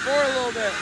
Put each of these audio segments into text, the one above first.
Forward a little bit.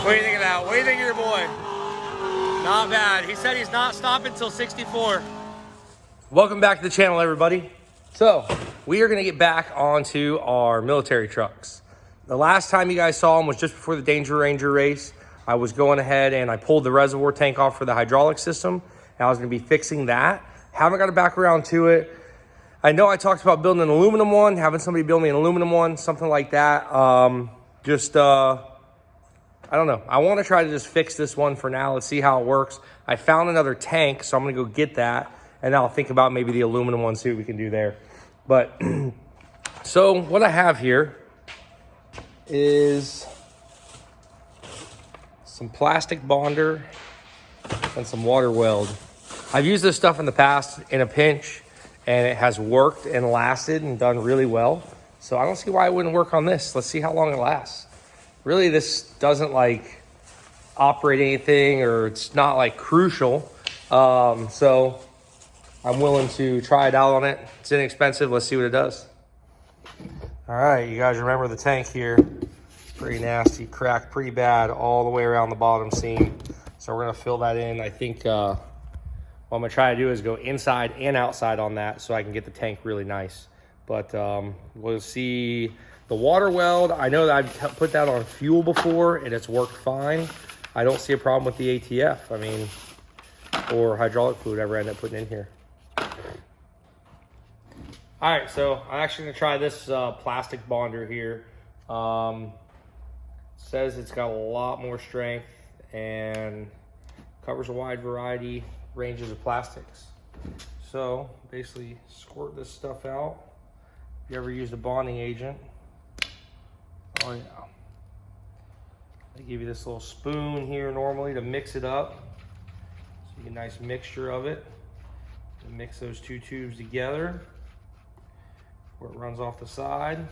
What do you think of that? What do you think of your boy? Not bad. He said he's not stopping until 64. Welcome back to the channel, everybody. So, we are gonna get back onto our military trucks. The last time you guys saw them was just before the Danger Ranger race. I was going ahead and I pulled the reservoir tank off for the hydraulic system, and I was gonna be fixing that. Haven't got back around to it. I know I talked about building an aluminum one, having somebody build me an aluminum one, something like that. I don't know. I want to try to just fix this one for now. Let's see how it works. I found another tank, so I'm going to go get that, and I'll think about maybe the aluminum one, see what we can do there. But, so what I have here is some plastic bonder and some water weld. I've used this stuff in the past in a pinch, and it has worked and lasted and done really well. So I don't see why it wouldn't work on this. Let's see how long it lasts. Really, this doesn't like operate anything, or it's not like crucial. So I'm willing to try it out on it. It's inexpensive. Let's see what it does. All right, you guys remember the tank here. Pretty nasty, cracked pretty bad all the way around the bottom seam. So we're gonna fill that in. I think what I'm gonna try to do is go inside and outside on that so I can get the tank really nice. But we'll see. The water weld, I know that I've put that on fuel before and it's worked fine. I don't see a problem with the ATF, I mean, or hydraulic fluid, whatever I end up putting in here. All right, so I'm actually gonna try this plastic bonder here. Says it's got a lot more strength and covers a wide variety ranges of plastics. So basically squirt this stuff out. If you ever used a bonding agent, oh yeah. They give you this little spoon here normally to mix it up. So you get a nice mixture of it. And mix those two tubes together where it runs off the side.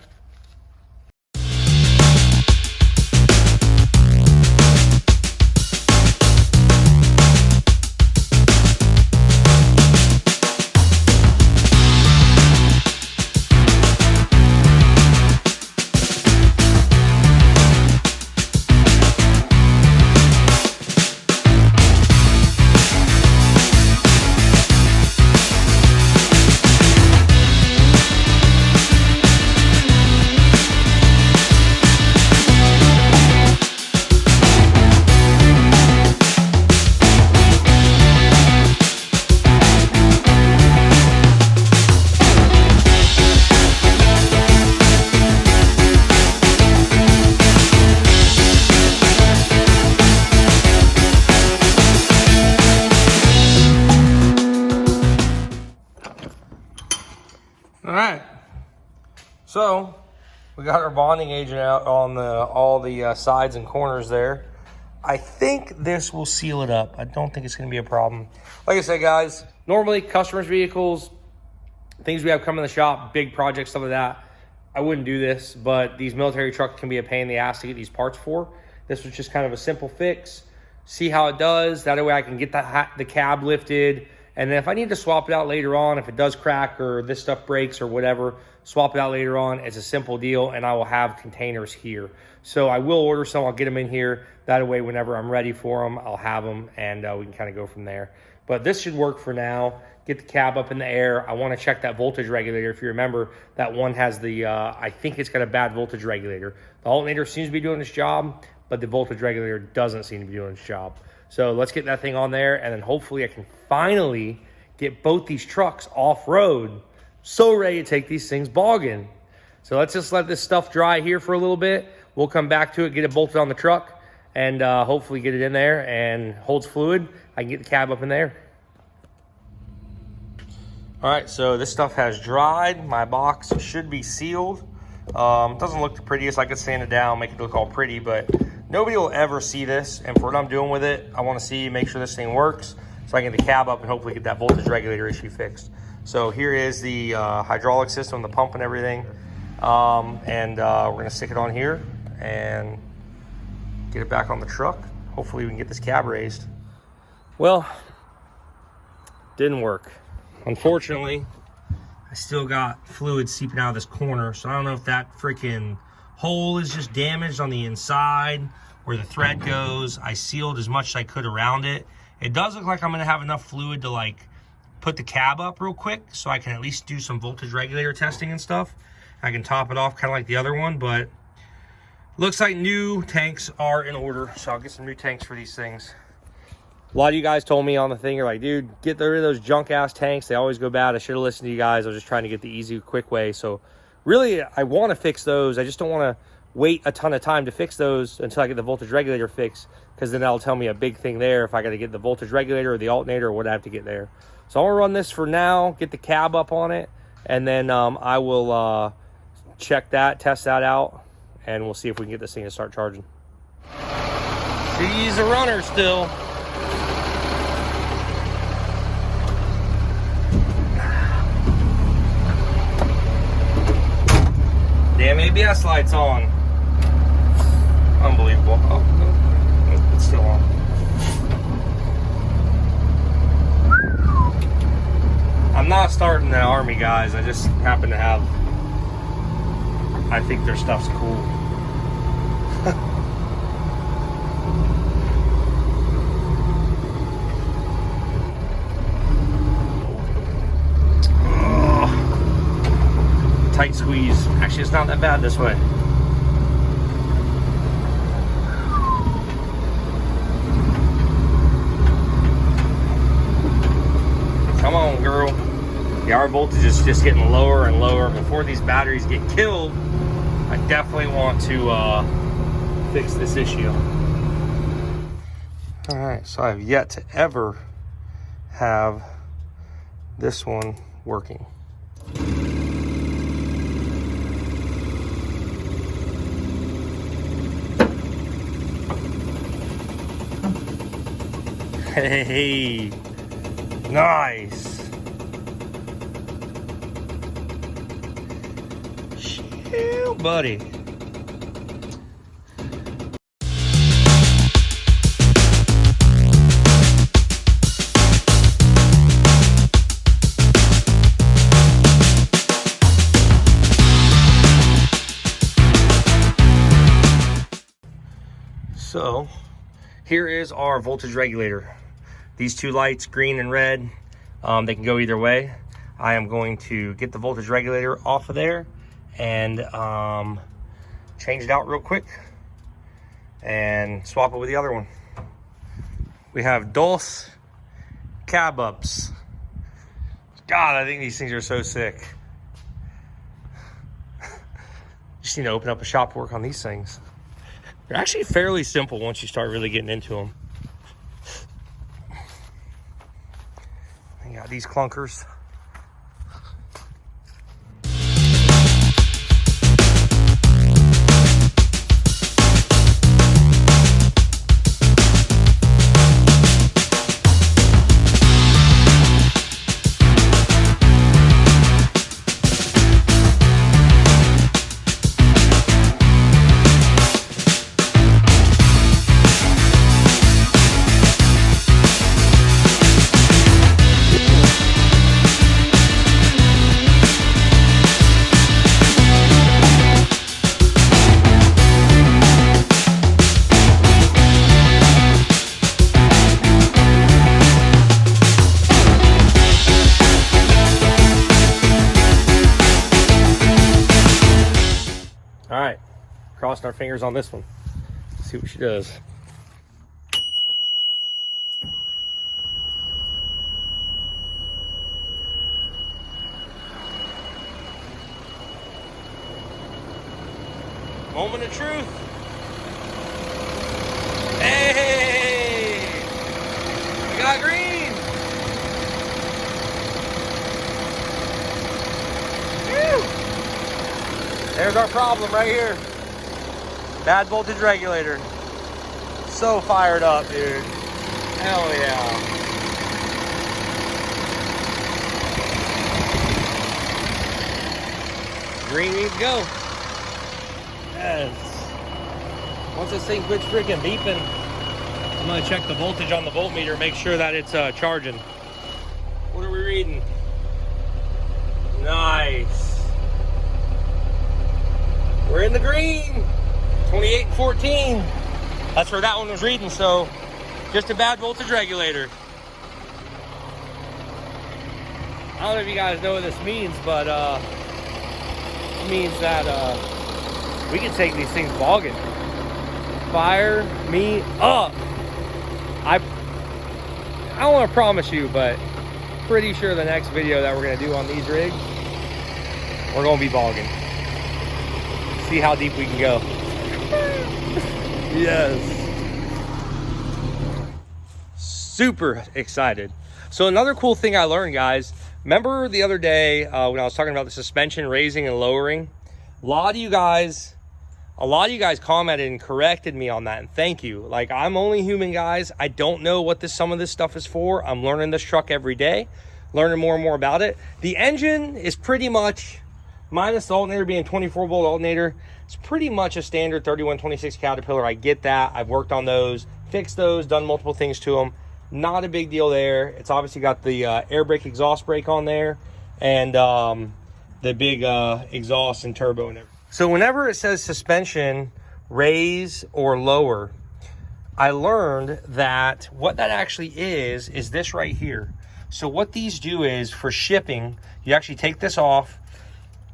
So we got our bonding agent out on all the sides and corners there. I think this will seal it up. I don't think it's going to be a problem. Like I said, guys, normally customers' vehicles, things we have coming in the shop, big projects, stuff like that, I wouldn't do this, but these military trucks can be a pain in the ass to get these parts for. This was just kind of a simple fix. See how it does. That way I can get the cab lifted. And then if I need to swap it out later on, if it does crack or this stuff breaks or whatever, swap it out later on. It's a simple deal, and I will have containers here. So I will order some. I'll get them in here. That way, whenever I'm ready for them, I'll have them, and we can kind of go from there. But this should work for now. Get the cab up in the air. I want to check that voltage regulator. If you remember, that one has the, I think it's got a bad voltage regulator. The alternator seems to be doing its job, but the voltage regulator doesn't seem to be doing its job. So let's get that thing on there, and then hopefully I can finally get both these trucks off-road. So ready to take these things bogging. So let's just let this stuff dry here for a little bit. We'll come back to it, get it bolted on the truck, and hopefully get it in there and holds fluid. I can get the cab up in there. All right, so this stuff has dried. My box should be sealed. Doesn't look the prettiest. I could sand it down, make it look all pretty, but nobody will ever see this. And for what I'm doing with it, I want to make sure this thing works so I can get the cab up and hopefully get that voltage regulator issue fixed. So here is the hydraulic system, the pump and everything. We're gonna stick it on here and get it back on the truck. Hopefully we can get this cab raised. Well, didn't work. Unfortunately, I still got fluid seeping out of this corner, so I don't know if that freaking hole is just damaged on the inside where the thread goes. I sealed as much as I could around it. It does look like I'm gonna have enough fluid to like put the cab up real quick so I can at least do some voltage regulator testing and stuff. I can top it off kind of like the other one, but looks like new tanks are in order, so I'll get some new tanks for these things. A lot of you guys told me on the thing, you're like, dude, get rid of those junk ass tanks. They always go bad. I should have listened to you guys. I was just trying to get the easy, quick way. So really, I want to fix those. I just don't want to wait a ton of time to fix those until I get the voltage regulator fixed, because then that'll tell me a big thing there if I got to get the voltage regulator or the alternator or what I have to get there. So I'm gonna run this for now, get the cab up on it, and then I will check that, test that out, and we'll see if we can get this thing to start charging. She's a runner still. Damn ABS lights on. Unbelievable. Oh, no, it's still on. I'm not starting the Army, guys. I just happen to have, I think their stuff's cool. Tight squeeze. Actually, it's not that bad this way. Come on, girl. Yeah, our voltage is just getting lower and lower. Before these batteries get killed, I definitely want to fix this issue. All right, so I've yet to ever have this one working. Hey, nice. Chill, buddy. So here is our voltage regulator. These two lights, green and red, they can go either way. I am going to get the voltage regulator off of there and change it out real quick and swap it with the other one. We have DOS cab ups. God, I think these things are so sick. Just need to open up a shop to work on these things. They're actually fairly simple once you start really getting into them. Got these clunkers. crossing our fingers on this one. Let's see what she does. Moment of truth. Hey! We got green! Woo! There's our problem right here. Bad voltage regulator. So fired up, dude. Hell yeah. Green needs to go. Yes. Once this thing quits freaking beeping, I'm gonna check the voltage on the voltmeter, make sure that it's charging. What are we reading? Nice. We're in the green. 28 and 14. That's where that one was reading, so just a bad voltage regulator. I don't know if you guys know what this means, but it means that we can take these things bogging. Fire me up. I don't want to promise you, but pretty sure the next video that we're going to do on these rigs, we're going to be bogging. See how deep we can go. Yes. Super excited. So another cool thing I learned, guys, remember the other day when I was talking about the suspension raising and lowering? A lot of you guys commented and corrected me on that, and thank you. Like, I'm only human, guys. I don't know what some of this stuff is for. I'm learning this truck every day, learning more and more about it. The engine is pretty much, minus the alternator being 24-volt alternator, it's pretty much a standard 3126 Caterpillar. I get that. I've worked on those, fixed those, done multiple things to them. Not a big deal there. It's obviously got the air brake, exhaust brake on there, and the big exhaust and turbo and everything. So whenever it says suspension, raise or lower, I learned that what that actually is this right here. So what these do is, for shipping, you actually take this off.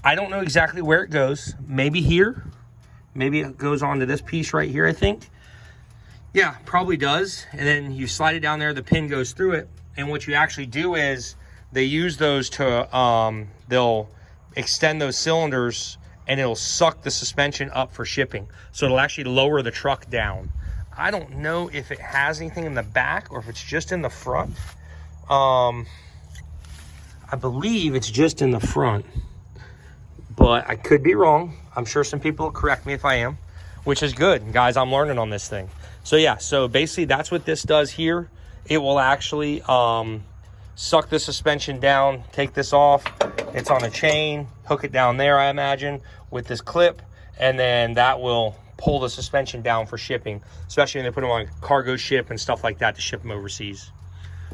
I don't know exactly where it goes. Maybe here. Maybe it goes onto this piece right here, I think. Yeah, probably does. And then you slide it down there, the pin goes through it. And what you actually do is they use those to, they'll extend those cylinders and it'll suck the suspension up for shipping. So it'll actually lower the truck down. I don't know if it has anything in the back or if it's just in the front. I believe it's just in the front, but I could be wrong. I'm sure some people will correct me if I am, which is good. Guys, I'm learning on this thing. So yeah, so basically that's what this does here. It will actually suck the suspension down, take this off. It's on a chain, hook it down there, I imagine, with this clip, and then that will pull the suspension down for shipping, especially when they put them on cargo ship and stuff like that to ship them overseas.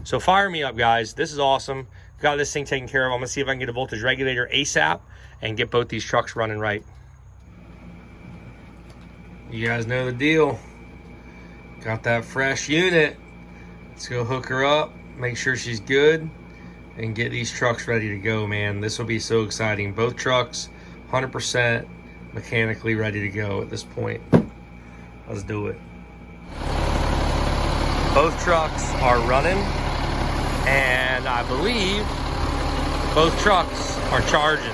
So fire me up, guys. This is awesome. Got this thing taken care of. I'm gonna see if I can get a voltage regulator ASAP and get both these trucks running right. You guys know the deal. Got that fresh unit. Let's go hook her up, make sure she's good, and get these trucks ready to go, man. This will be so exciting. Both trucks 100% mechanically ready to go at this point. Let's do it. Both trucks are running, and I believe both trucks are charging.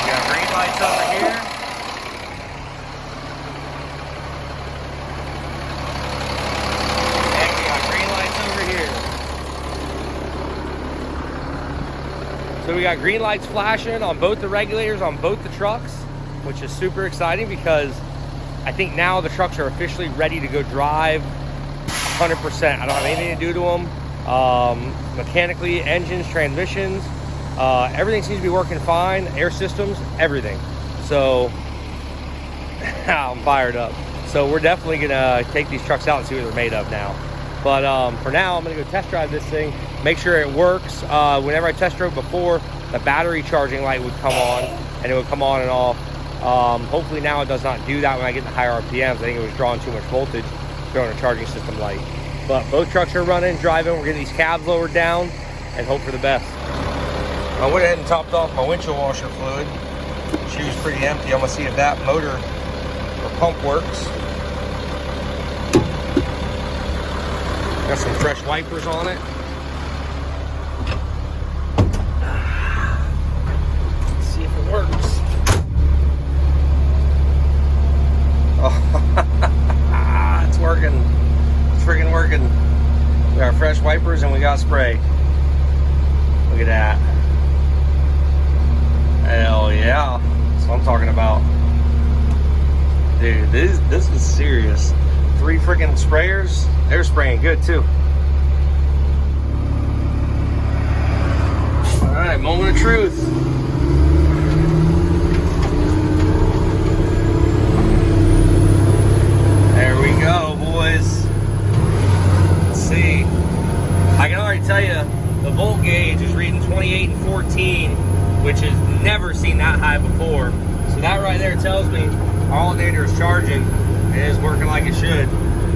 We got green lights over here. And we got green lights over here. So we got green lights flashing on both the regulators on both the trucks, which is super exciting because I think now the trucks are officially ready to go drive 100%. I don't have anything to do to them. Mechanically, engines, transmissions, everything seems to be working fine. Air systems, everything. So I'm fired up. So we're definitely gonna take these trucks out and see what they're made of now. But for now, I'm gonna go test drive this thing, make sure it works. Whenever I test drove before, the battery charging light would come on and it would come on and off. Hopefully now it does not do that when I get to higher RPMs. I think it was drawing too much voltage, throwing a charging system light. But both trucks are running, driving. We're getting these cabs lowered down and hope for the best. I went ahead and topped off my windshield washer fluid. tube's pretty empty. I'm gonna see if that motor or pump works. Got some fresh wipers on it. Let's see if it works. Oh, it's working. It's freaking working. We got fresh wipers and we got spray. Look at that. Hell yeah. That's what I'm talking about. Dude, this is serious. 3 freaking sprayers. They're spraying good too. All right, moment of truth. There we go, boys. Let's see. I can already tell you the volt gauge is reading 28 and 14, which has never seen that high before. So that right there tells me our alternator is charging and is working like it should.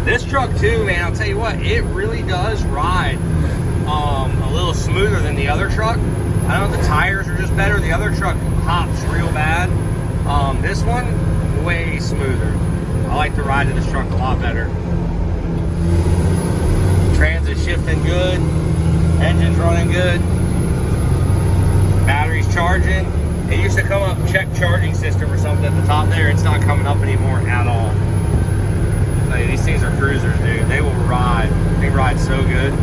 This truck too, man, I'll tell you what, it really does ride a little smoother than the other truck. I don't know if the tires are just better. The other truck hops real bad. This one, way smoother. I like the ride of this truck a lot better. Transit shifting good. Engine's running good. Battery's charging. It used to come up, check charging system or something at the top there. It's not coming up anymore at all. Like, these things are cruisers, dude. They will ride. They ride so good.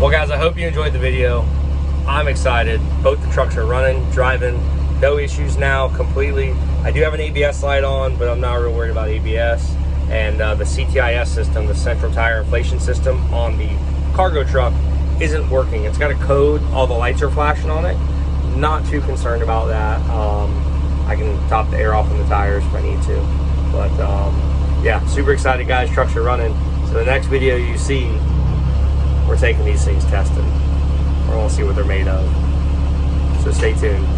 Well, guys, I hope you enjoyed the video. I'm excited. Both the trucks are running, driving, no issues now completely. I do have an ABS light on, but I'm not real worried about ABS. And the CTIS system, the central tire inflation system on the cargo truck, isn't working. It's got a code, all the lights are flashing on it. Not too concerned about that. I can top the air off in the tires if I need to. But yeah, super excited, guys. Trucks are running. So the next video you see, we're taking these things testing. We're gonna see what they're made of. So stay tuned.